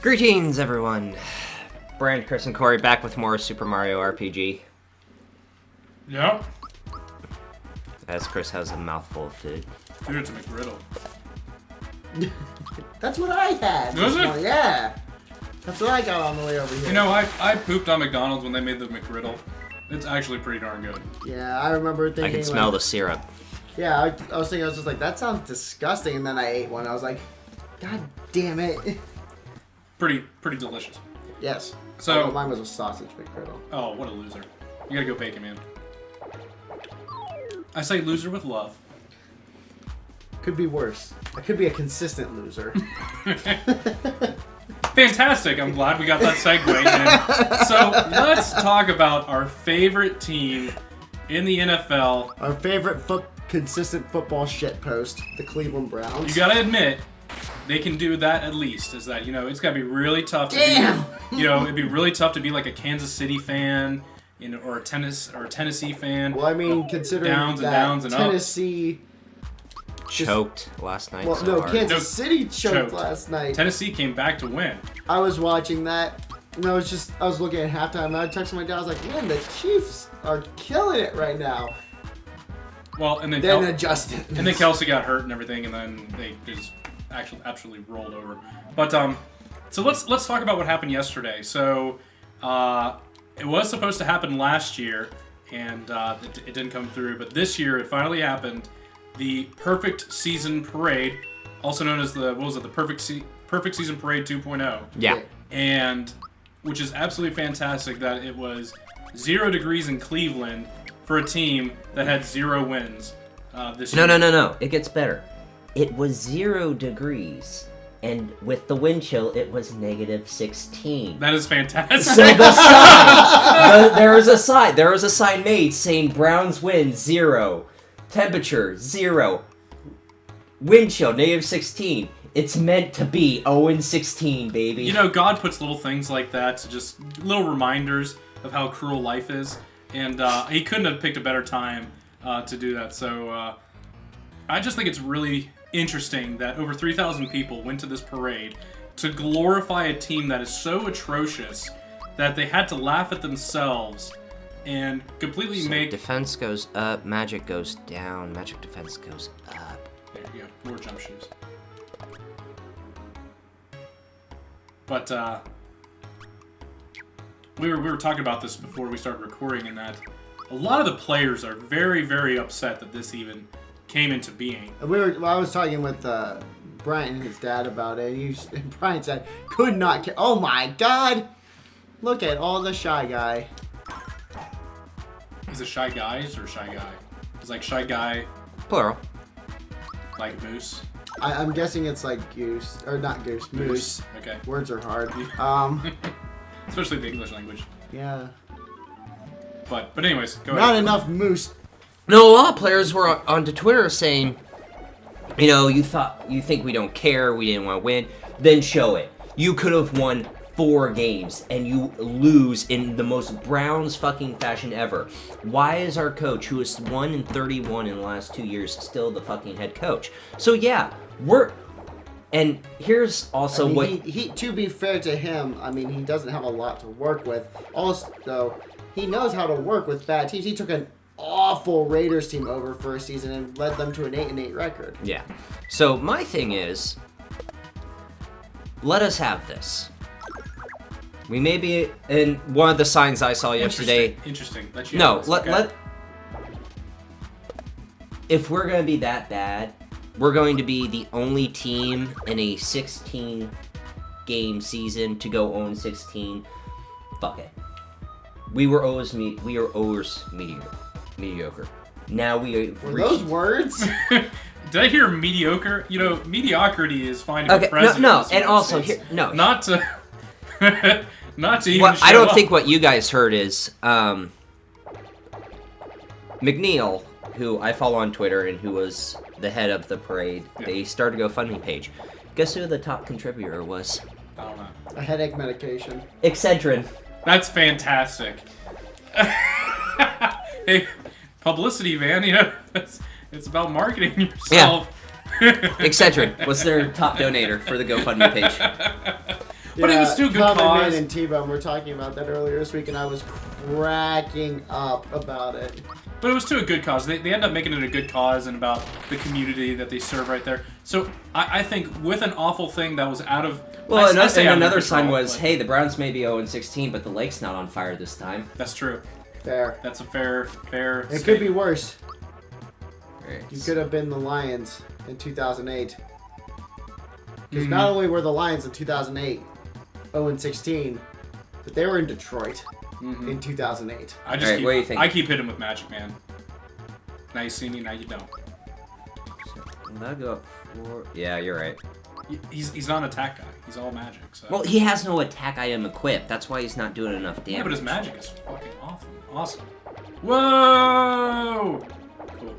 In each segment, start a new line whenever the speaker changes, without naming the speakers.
Greetings, everyone. Brian, Chris, and Corey back with more Super Mario RPG.
Yep.
As Chris has a mouthful of food.
Dude, it's a McGriddle.
That's what I had.
Was it?
Yeah. That's what I got on the way over here.
You know, I pooped on McDonald's when they made the McGriddle. It's actually pretty darn good.
Yeah, I remember thinking.
I can smell the syrup.
Yeah, I was thinking, I was just like, that sounds disgusting, and then I ate one. I was like, God damn it.
Pretty delicious.
Yes.
So
Although mine was a sausage McGriddle.
Oh, what a loser. You gotta go bacon, man. I say loser with love.
Could be worse. I could be a consistent loser.
Fantastic. I'm glad we got that segue in. So let's talk about our favorite team in the NFL.
Our favorite consistent football shitpost, the Cleveland Browns.
You gotta admit, they can do that at least. Is that, it's gotta be really tough to
Damn!
be, it'd be really tough to be like a Kansas City fan, or a Tennessee fan.
Well, I mean, considering
downs and
Tennessee
Choked last night.
Well,
so
no,
hard.
Kansas City choked last night.
Tennessee came back to win.
I was watching that, and I was looking at halftime, and I texted my dad, I was like, man, the Chiefs are killing it right now.
Well, and then
adjusted.
And then Kelsey got hurt and everything, and then they just absolutely rolled over. But so let's talk about what happened yesterday. So it was supposed to happen last year, and it didn't come through. But this year, it finally happened. The Perfect Season Parade, also known as the Perfect Season Parade 2.0.
Yeah.
And which is absolutely fantastic that it was 0 degrees in Cleveland for a team that had 0 wins this year.
No. It gets better. It was 0 degrees, and with the wind chill, it was -16.
That is fantastic.
So the sign, there was a sign made saying Browns win 0, temperature 0, wind chill -16. It's meant to be 0-16, baby.
God puts little things like that to just little reminders of how cruel life is, and he couldn't have picked a better time to do that. So I just think it's really interesting that over 3,000 people went to this parade to glorify a team that is so atrocious that they had to laugh at themselves and completely make...
Defense goes up, magic goes down, magic defense goes up.
There you go, more jump shoes. But we were talking about this before we started recording, and that a lot of the players are very, very upset that this even came into being.
I was talking with Brian and his dad about it, and Brian said, could not care. Oh my God! Look at all the Shy Guy.
Is it Shy Guys or Shy Guy? It's like Shy Guy,
Plural.
like Moose.
I'm guessing it's like Goose, or not Goose, Moose.
Okay.
Words are hard.
Especially the English language.
Yeah.
But anyways, go
Not
ahead.
enough moose.
No, a lot of players were onto Twitter saying, you think we don't care, we didn't want to win, then show it. You could have won 4 games, and you lose in the most Browns fucking fashion ever. Why is our coach, who is 1-31 in the last 2 years, still the fucking head coach? So yeah, and here's also
he to be fair to him, he doesn't have a lot to work with. Also, he knows how to work with bad teams. He took an awful Raiders team over for a season and led them to an 8-8 record.
Yeah. So my thing is, let us have this. We may be in one of the signs I saw yesterday.
Interesting.
If we're going to be that bad, we're going to be the only team in a 16-game season to go 0-16. Fuck it. We were always mediocre. Now we
Were those words?
Did I hear mediocre? Mediocrity is fine to be president.
No, and also here, no.
Not to even.
Well, I don't think what you guys heard is McNeil, who I follow on Twitter and who was the head of the parade. Yeah. They started a GoFundMe page. Guess who the top contributor was?
I don't know.
A headache medication.
Excedrin.
That's fantastic. Hey, publicity, man. It's about marketing yourself.
Yeah. Excedrin was their top donator for the GoFundMe page.
But it was still a good
Common
cause.
Man and T-Bone were talking about that earlier this week, and I was cracking up about it.
But it was to a good cause. They ended up making it a good cause and about the community that they serve right there. So I think with an awful thing that was out of...
Well,
I say out of
another
control,
sign was,
but
hey, the Browns may be 0-16, but the lake's not on fire this time.
That's true.
Fair.
That's a fair
It could be worse.
Right.
You could have been the Lions in 2008. Because not only were the Lions in 2008 0-16, but they were in Detroit in 2008.
I just
Alright,
keep,
what do you think?
I keep hitting with Magic, man. Now you see me, now you don't.
So, that'll go up 4. Yeah, you're right.
He's not an attack guy. He's all Magic. So.
Well, he has no attack item equipped. That's why he's not doing enough damage.
yeah, but his Magic is fucking awesome. Whoa! Cool.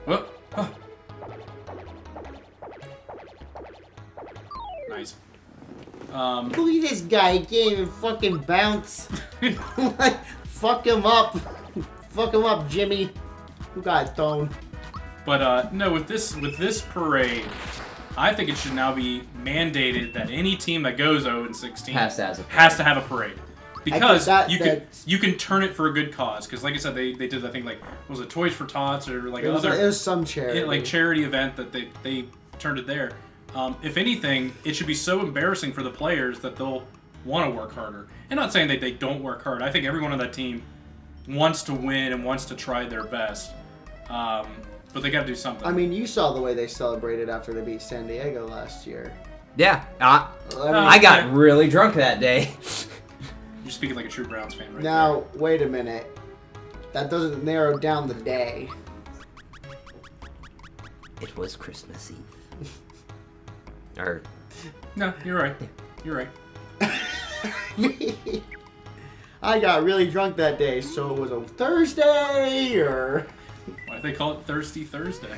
Whoa! Huh. Nice.
Look at this guy. He can't even fucking bounce. Like, fuck him up. Fuck him up, Jimmy. Who got thrown?
But no, with this parade, I think it should now be mandated that any team that goes 0-16
Has to have a parade.
Because
that-
you can turn it for a good cause. Because like I said, they did I think like was it Toys for Tots or like
It was,
other
it was some charity.
like charity event that they turned it there. If anything, it should be so embarrassing for the players that they'll want to work harder. And not saying that they don't work hard. I think everyone on that team wants to win and wants to try their best. But they got to do something.
I mean, you saw the way they celebrated after they beat San Diego last year.
Yeah,
I
I got really drunk that day.
You're speaking like a true Browns fan right
Now, wait a minute. That doesn't narrow down the day.
It was Christmas Eve. Or,
there. No, you're right. You're right.
I got really drunk that day, so it was a Thursday or...
Why do they call it Thirsty Thursday?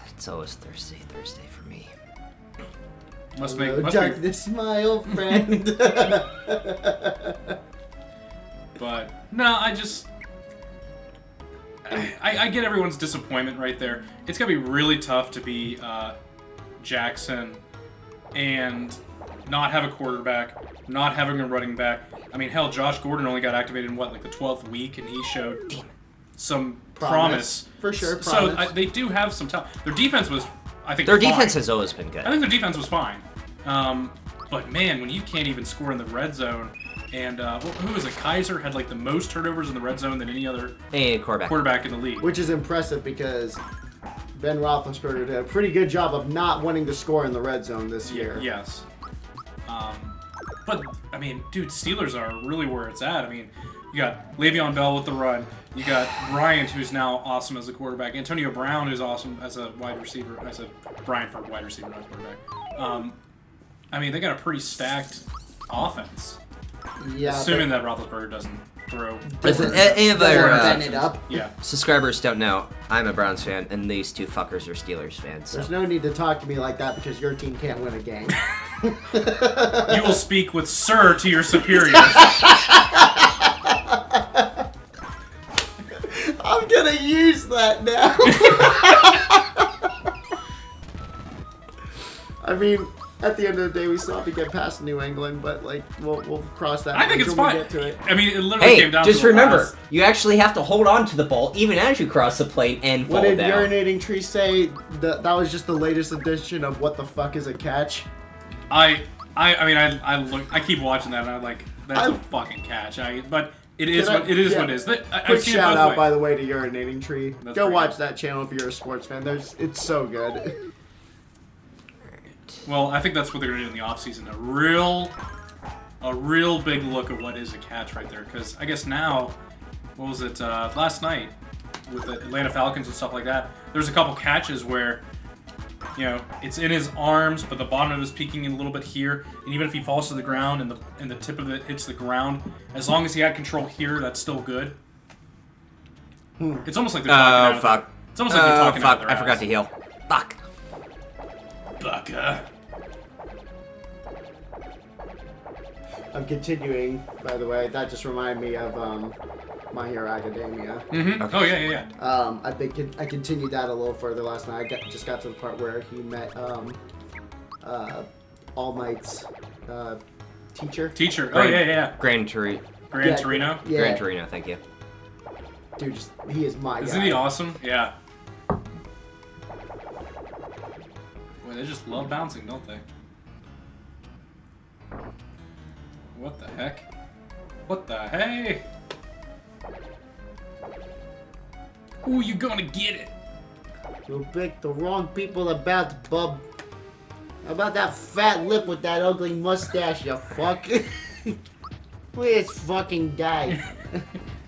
it's always Thursday for me.
Must
Hello,
make
darkness, my old friend.
But no, I get everyone's disappointment right there. It's gonna be really tough to be Jackson and not have a quarterback, not having a running back. I mean, hell, Josh Gordon only got activated in like the 12th week, and he showed some promise.
For sure,
So
promise.
they do have some talent. Their defense was, I think,
Their
fine.
defense has always been good.
I think their defense was fine. But man, when you can't even score in the red zone, and who was it? Kaiser had like the most turnovers in the red zone than any other
Hey, quarterback.
quarterback in the league.
Which is impressive because Ben Roethlisberger did a pretty good job of not wanting to score in the red zone this year.
Yes. But I mean, dude, Steelers are really where it's at. I mean, you got Le'Veon Bell with the run. You got Bryant, who's now awesome as a quarterback. Antonio Brown, who's awesome as a wide receiver. I said Bryant for wide receiver, not quarterback. I mean, they got a pretty stacked offense.
Yeah.
Assuming that Roethlisberger doesn't throw.
Listen, any of our
bend it up.
Yeah.
subscribers don't know, I'm a Browns fan, and these two fuckers are Steelers fans. So.
There's no need to talk to me like that because your team can't win a game.
You will speak with sir to your superiors.
I'm gonna use that now. I mean, at the end of the day, we still have to get past New England, but like we'll cross that.
I think
bridge
it's
when we
fine.
get to it.
I mean, it literally
Hey,
came down
just
to the
remember,
last-
you actually have to hold on to the ball even as you cross the plate and fall
What did
down.
Urinating Tree say? That was just the latest edition of What the Fuck is a Catch?
I keep watching that and I'm like, that's a fucking catch. But it is what it is.
yeah.
What it is. I've
Quick
seen it
shout
both
out,
ways.
by the way, to Urinating Tree.
That's
Go
pretty
watch
good.
that channel if you're a sports fan. It's so good.
Well, I think that's what they're gonna do in the offseason. A real big look at what is a catch right there. Because I guess now, what was it? Last night with the Atlanta Falcons and stuff like that. There's a couple catches where, you know, it's in his arms, but the bottom of it is peeking in a little bit here. And even if he falls to the ground and the tip of it hits the ground, as long as he had control here, that's still good. It's almost like they're talking out.
fuck.
It's almost like they're talking out
fuck.
their
I forgot
ass.
to heal. Fuck.
Bucka.
I'm continuing, by the way. That just reminded me of My Hero Academia.
Mm-hmm.
Okay.
Oh yeah.
I continued that a little further last night. I just got to the part where he met All Might's teacher.
Teacher. Oh,
Gran-
yeah.
Gran Torino.
Gran
Yeah.
Torino.
Yeah.
Gran Torino, thank you.
Dude, he is my
Isn't
guy.
he awesome? Yeah. Boy, they just love bouncing, don't they? What the heck? What the hey? Ooh, you gonna get it?
You'll pick the wrong people about the bub. How about that fat lip with that ugly mustache, you fuck? Look at this fucking guy.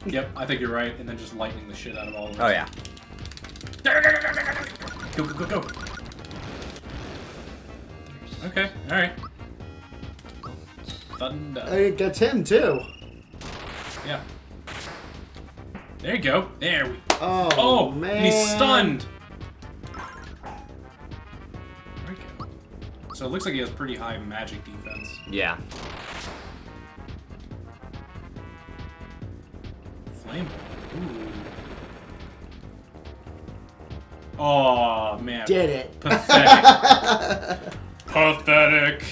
Yep, I think you're right. And then just lightning the shit out of all of them.
Oh yeah.
Go, go, go, go. Okay, alright. Thunder.
I think that's him too.
Yeah. There you go. There we
Oh,
Oh,
man.
and he's stunned. There we go. So it looks like he has pretty high magic defense.
Yeah.
Flame. Ooh. Oh man.
Did it.
Pathetic. Pathetic.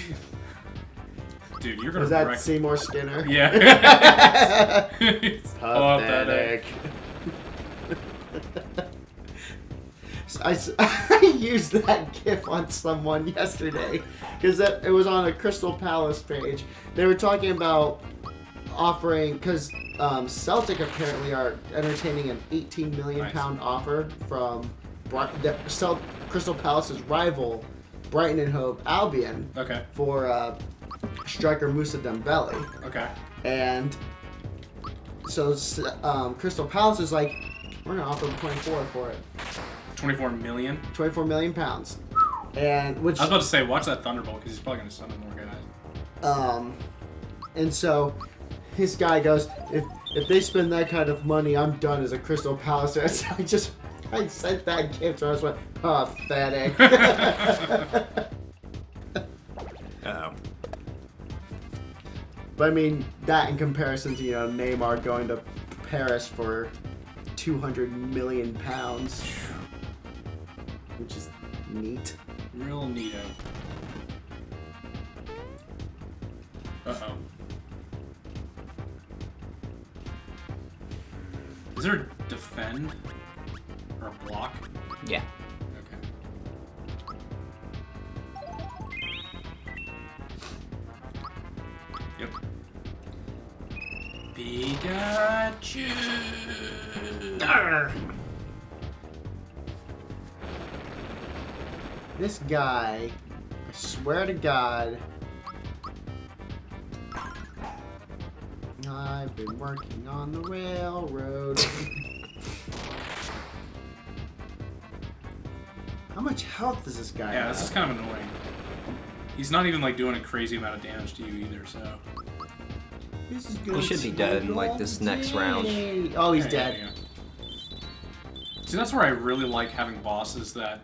Dude, you're gonna
Was that
wreck.
Seymour Skinner?
Yeah. It's
Pathetic. I used that GIF on someone yesterday because it was on a Crystal Palace page. They were talking about offering because Celtic apparently are entertaining an 18 million pound offer from Crystal Palace's rival Brighton and Hove Albion
Okay.
for striker Moussa Dembele.
Okay.
And so Crystal Palace is like, we're gonna offer 24 for it.
24 million.
24 million pounds. And which
I was about to say, watch that Thunderbolt because he's probably gonna summon more guys.
and so his guy goes, if they spend that kind of money, I'm done as a Crystal Palace fan. So I sent that gift and I just went, pathetic.
Uh-oh.
But I mean, that in comparison to, Neymar going to Paris for 200 million pounds, which is neat.
Real neato. Uh-oh. Is there defend or block?
Yeah.
Okay. Yep. Pikachu.
Arr! This guy, I swear to God, I've been working on the railroad. How much health does this guy
Yeah,
have?
this is kind of annoying. He's not even like doing a crazy amount of damage to you either, so.
This is
He should be dead in, like, this next round.
Oh, he's
Yeah,
dead.
yeah, yeah. See, that's where I really like having bosses that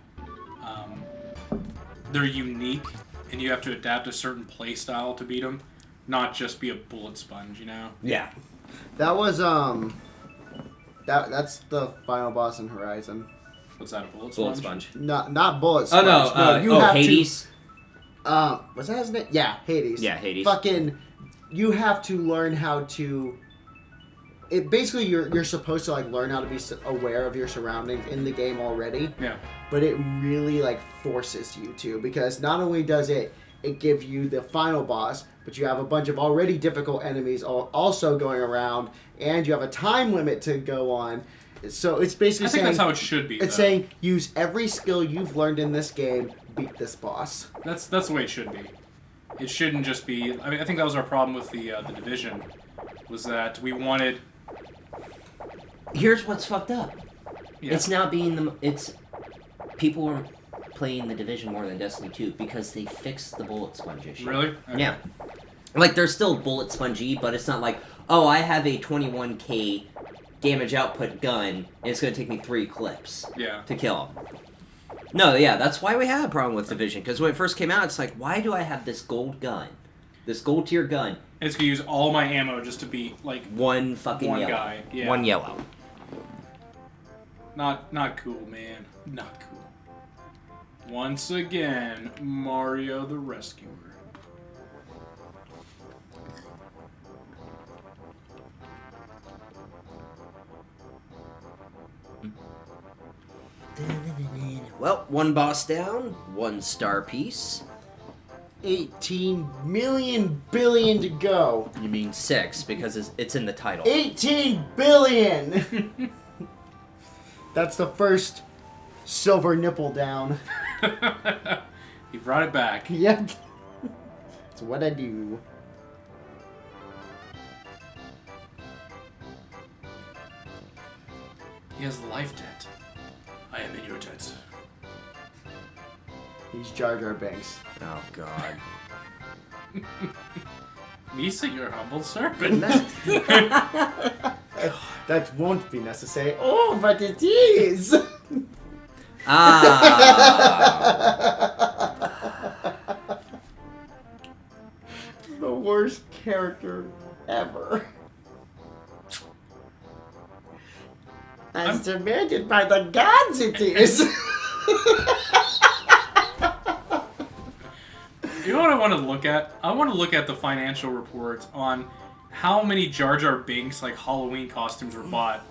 they're unique and you have to adapt a certain play style to beat them, not just be a bullet sponge, you know?
Yeah.
That was that's the final boss in Horizon.
What's that, a bullet sponge?
Bullet sponge.
Not bullet
Oh
sponge.
no,
you have
Hades.
to. Was that his name? Yeah, Hades.
Yeah, Hades.
Fucking, you have to learn how to. It basically you're supposed to like learn how to be aware of your surroundings in the game already.
Yeah.
But it really like forces you to, because not only does it give you the final boss, but you have a bunch of already difficult enemies also going around, and you have a time limit to go on. So it's basically
I think
saying
that's how it should be.
it's
though.
saying use every skill you've learned in this game, beat this boss.
That's the way it should be. It shouldn't just be. I mean, I think that was our problem with the Division, was that we wanted.
Here's what's fucked up.
Yeah.
It's now being people are playing the Division more than Destiny 2 because they fixed the bullet sponge issue.
Really? Okay.
Yeah. Like, they're still bullet spongy, but it's not like, oh, I have a 21k damage output gun, and it's going to take me 3 clips
Yeah.
to kill him. No, yeah, that's why we had a problem with Division, because when it first came out, it's like, why do I have this gold gun? This gold tier gun?
And it's gonna use all my ammo just to beat like
One fucking
one
yellow.
guy. Yeah.
One yellow.
Not cool, man. Not cool. Once again, Mario the Rescuer.
Well, one boss down, 1 star piece.
18 million billion to go.
You mean 6 because it's in the title.
18 billion! That's the first silver nipple down.
He brought it back.
Yep. That's what I do.
He has life debt. I am in your debt.
He's Jar Jar Binks.
Oh God.
Misa, your humble servant.
That won't be necessary. Oh, but it is! The worst character ever. As demanded by the gods, it is.
You know what I want to look at? I want to look at the financial reports on how many Jar Jar Binks like Halloween costumes were bought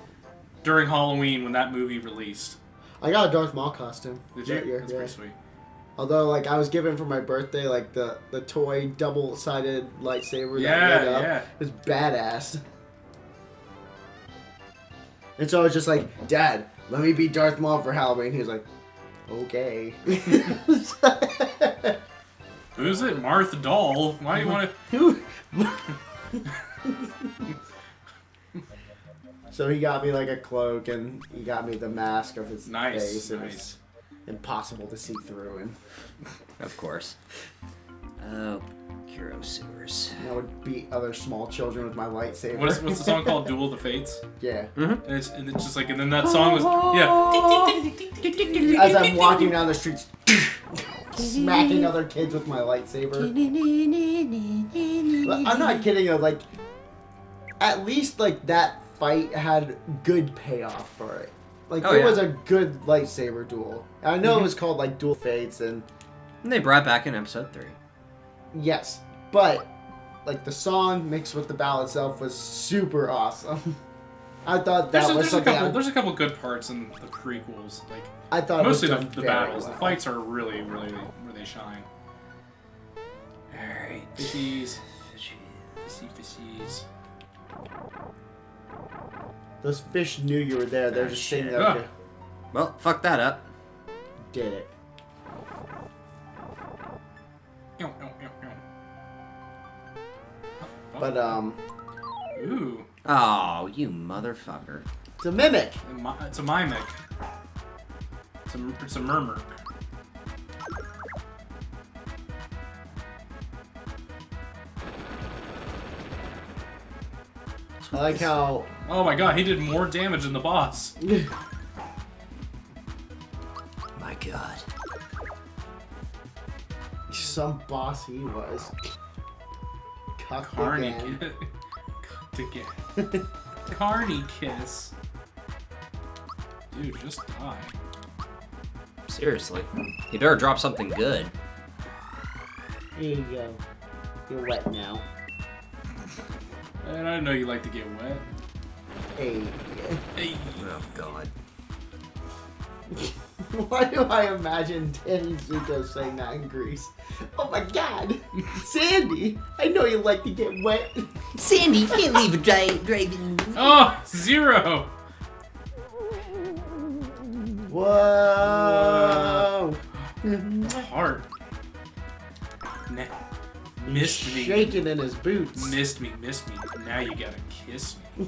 during Halloween when that movie released.
I got a Darth Maul costume.
Did
that
you?
year,
That's
yeah.
pretty sweet.
Although, like, I was given for my birthday, like, the toy double-sided lightsaber
Yeah,
that lit up.
yeah.
It was badass. And so I was just like, Dad, let me be Darth Maul for Halloween. He was like, okay.
Who's it? Martha Doll. Why do you want to...
So he got me, like, a cloak, and he got me the mask of his
Nice,
face. It was
nice.
impossible to see through, and
Of course. Oh, Kuro sewers.
I would beat other small children with my lightsaber.
What's the song called? Duel of the Fates?
Yeah.
And it's just like, and then that song was, yeah.
As I'm walking down the streets, smacking other kids with my lightsaber. But I'm not kidding though, like, at least, like, that fight had good payoff for it. Like,
Oh,
it
yeah.
was a good lightsaber duel. I know it was called, like, Duel Fates, and
And they brought back in episode 3.
yes, but, like, the song mixed with the battle itself was super awesome. I thought that was
There's
something
a couple good parts in the prequels. Like,
I thought
mostly
it was done
the
very
battles.
well.
The fights are really where they shine.
Alright.
Fishies. Fishies.
Those fish knew you were there. They're just sitting there.
Ah.
Like,
Well, fuck that up.
did it. But,
Ooh.
Oh, you motherfucker.
it's a mimic.
It's a mimic. It's a murmur.
I like how
Oh my god, he did more damage than the boss.
My God.
some boss he was. Cucked
Carney
again.
Cucked again. Carney kiss. Dude, just die.
Seriously. He better drop something good.
Here you go. You're wet now.
And I didn't know you like to get wet.
Hey.
Hey.
Oh, God.
Why do I imagine Danny Zuko saying that in Greece? Oh my god! Sandy! I know you like to get wet.
Sandy, you can't leave a driving.
Oh, Zero!
Whoa!
Heart. Missed me.
Shaking in his boots.
Missed me. Now you gotta kiss me.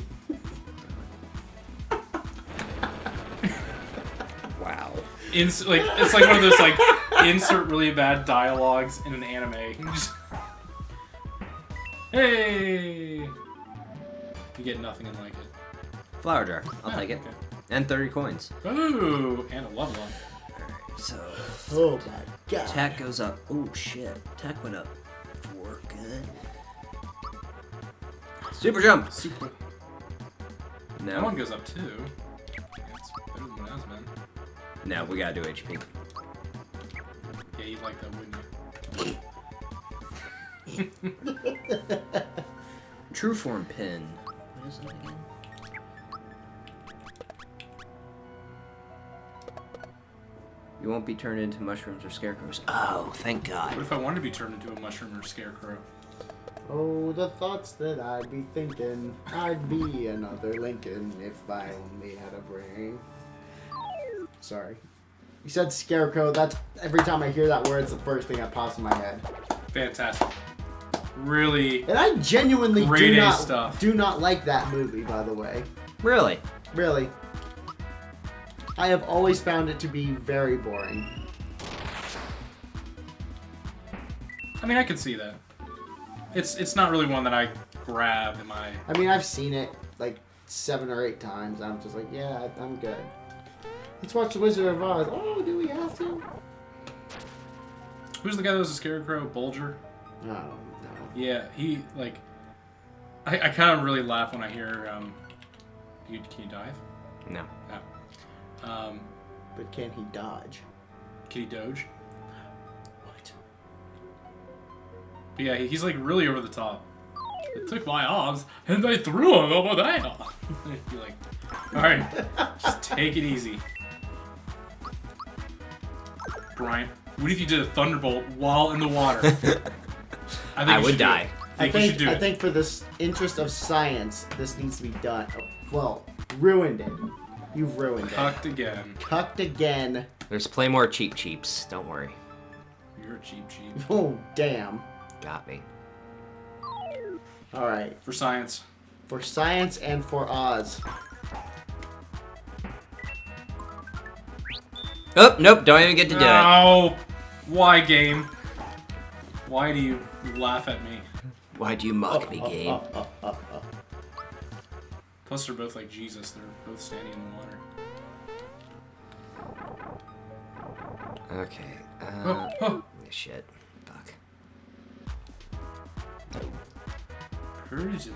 Wow.
It's like one of those like insert really bad dialogues in an anime. Hey! You get nothing and like it.
Flower jar. I'll take it.
Okay.
And 30 coins.
Ooh, and a level up.
Alright, so
Oh my god.
attack goes up. Oh shit. Attack went up 4. Good. Super jump.
Super.
No.
That one goes up too. It's better than it has been.
No, we gotta do HP.
Yeah, you'd like that, wouldn't you?
True form pin. What is that again? You won't be turned into mushrooms or scarecrows. Oh, thank God.
What if I wanted to be turned into a mushroom or a scarecrow?
Oh, the thoughts that I'd be thinking. I'd be another Lincoln if I only had a brain. Sorry. You said scarecrow. That's every time I hear that word, it's the first thing that pops in my head.
Fantastic. Really.
And I genuinely
Grade A stuff.
do not like that movie, by the way.
Really?
Really. I have always found it to be very boring.
I mean, I can see that. It's not really one that I grab in my...
I mean, I've seen it like 7 or 8 times. I'm just like, yeah, I'm good. Let's watch The Wizard of Oz. Oh, do we have to?
Who's the guy that was a scarecrow? Bulger?
No.
Yeah, he, like... I kind of really laugh when I hear, can you dive?
No.
Oh.
But can he dodge?
Can he doge?
What?
But yeah, he's like really over the top. They took my arms and they threw them over there. You're like, alright, just take it easy. Brian, what if you did a thunderbolt while in the water?
I would die.
I think you should do
I
it.
think for this interest of science, this needs to be done. Oh, well, ruined it. You've ruined
Cucked
it.
again.
Cucked again.
There's plenty more cheaps. Don't worry.
You're a cheap.
Oh, damn.
Got me.
All right.
For science.
For science and for Oz.
Oh, nope. Don't even get to do it.
Oh, why game? Why do you laugh at me?
Why do you mock me, game?
Plus, they're both like Jesus. They're both standing in the water.
Okay.
Oh.
Shit. Fuck.
Persian.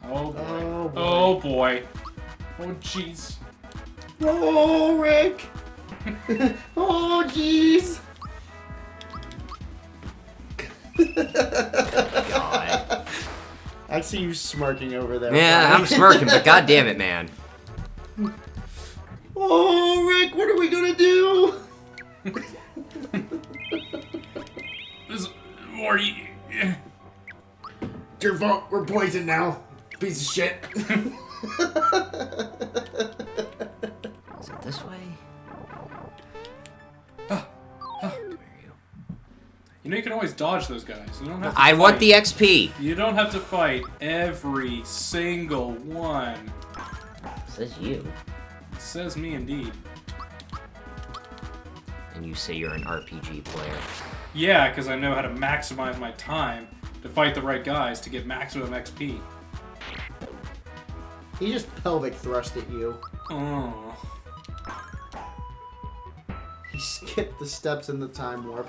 Oh boy.
Oh, boy.
Oh boy. Oh jeez.
Oh, Rick. Oh, jeez.
God.
I see you smirking over there.
Yeah,
Brian.
I'm smirking, but god damn it, man.
Oh, Rick, what are we gonna do?
This or you.
It's your fault. We're poisoned now. Piece of shit.
Is it this way? Where are you?
You know you can always dodge those guys. You don't have to
I want
fight.
the XP.
You don't have to fight every single one.
Says you.
Says me indeed.
And you say you're an RPG player.
Yeah, because I know how to maximize my time to fight the right guys to get maximum XP.
He just pelvic thrust at you.
Oh.
He skipped the steps in the time warp.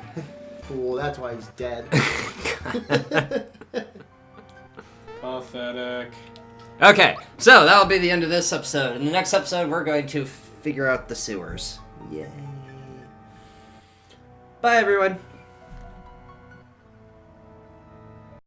Fool, that's why he's dead.
Pathetic.
Okay, so that'll be the end of this episode. In the next episode, we're going to figure out the sewers. Yay. Bye, everyone.